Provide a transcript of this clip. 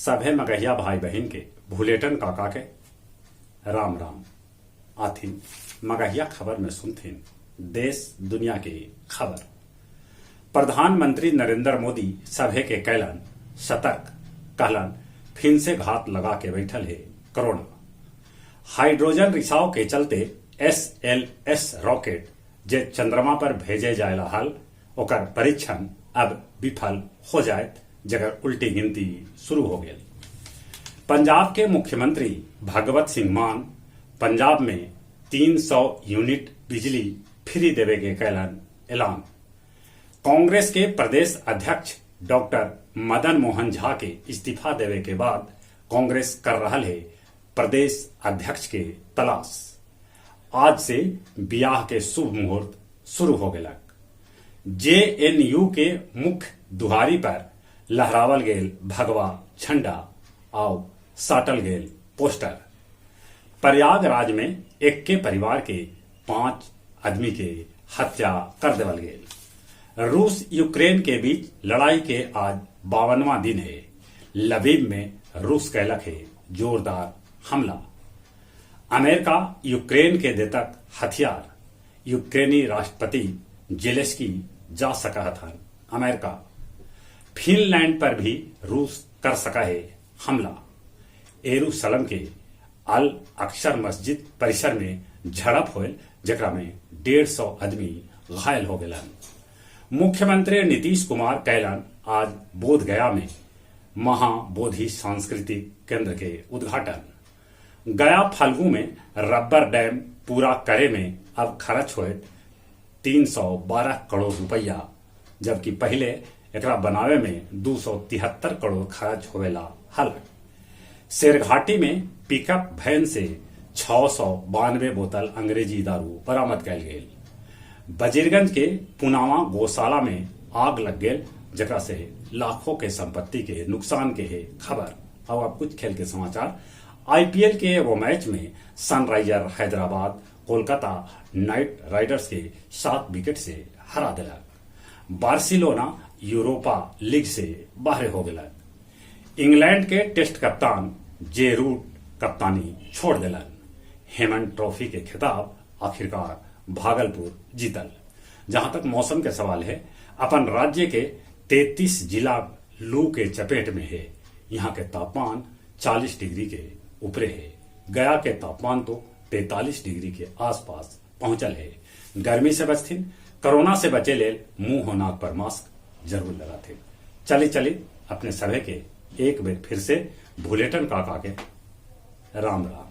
सभे मगहिया भाई बहन के भूलेटन काका के राम राम आथिन। मगहिया खबर में सुनथिन देश दुनिया की खबर। प्रधानमंत्री नरेंद्र मोदी सभे के कैलन सतर्क, कहलन फिर से घात लगा के बैठल है कोरोना। हाइड्रोजन रिसाव के चलते SLS रॉकेट जे चंद्रमा पर भेजे जाए हल ओकर परीक्षण अब विफल हो जाए, जगह उल्टी गिनती शुरू हो गई। पंजाब के मुख्यमंत्री भगवत सिंह मान पंजाब में 300 यूनिट बिजली फ्री देवे के कैलन ऐलान। कांग्रेस के प्रदेश अध्यक्ष डॉक्टर मदन मोहन झा के इस्तीफा देवे के बाद कांग्रेस कर रहा है प्रदेश अध्यक्ष के तलाश। आज से ब्याह के शुभ मुहूर्त शुरू हो गया। JNU के मुख्य दुहारी पर लहरावल गेल भगवा झंडा और साटल गेल पोस्टर। प्रयागराज में एक के परिवार के 5 आदमी के हत्या कर देवल गेल। रूस यूक्रेन के बीच लड़ाई के आज 52वां दिन है। लवीव में रूस कैलक है जोरदार हमला। अमेरिका यूक्रेन के देतक हथियार। यूक्रेनी राष्ट्रपति जेलेस्की जा सका था अमेरिका। फिनलैंड पर भी रूस कर सका है हमला। यरूशलेम के अल अक्सर मस्जिद परिसर में झड़प हुए, जकरा में 150 आदमी घायल हो गए। मुख्यमंत्री नीतीश कुमार कैलन आज बोध गया में महाबोधि सांस्कृतिक केंद्र के उद्घाटन। गया फाल्गु में रबर डैम पूरा करे में अब खर्च हुए 312 करोड़ रुपया, जबकि पहले एकरा बनावे में 273 करोड़ खर्च होवेला हल। शेरघाटी में पिकअप वैन से 692 बोतल अंग्रेजी दारू बरामद कैल गेल। बजीरगंज के पुनावा गौशाला में आग लग गेल, जकरा से लाखों के संपत्ति के नुकसान के है खबर। और अब कुछ खेल के समाचार। IPL के एगो मैच में Sunriser Hyderabad Kolkata night Riders के 7 विकेट से हरा दिला। बार्सिलोना यूरोपा लीग से बाहर हो गया। इंग्लैंड के टेस्ट कप्तान जे रूट कप्तानी छोड़ दिलन। हेमन ट्रॉफी के खिताब आखिरकार भागलपुर जीतल। जहां तक मौसम के सवाल है, अपन राज्य के 33 जिला लू के चपेट में है। यहाँ के तापमान 40 डिग्री के ऊपरे है। गया के तापमान तो 43 डिग्री के आसपास पहुंचल है। गर्मी से बचथिन, कोरोना से बचे ले मुंह और नाक पर मास्क जरूर लगाते। चली अपने सभे के एक बेर फिर से भूलेटन काका के राम राम।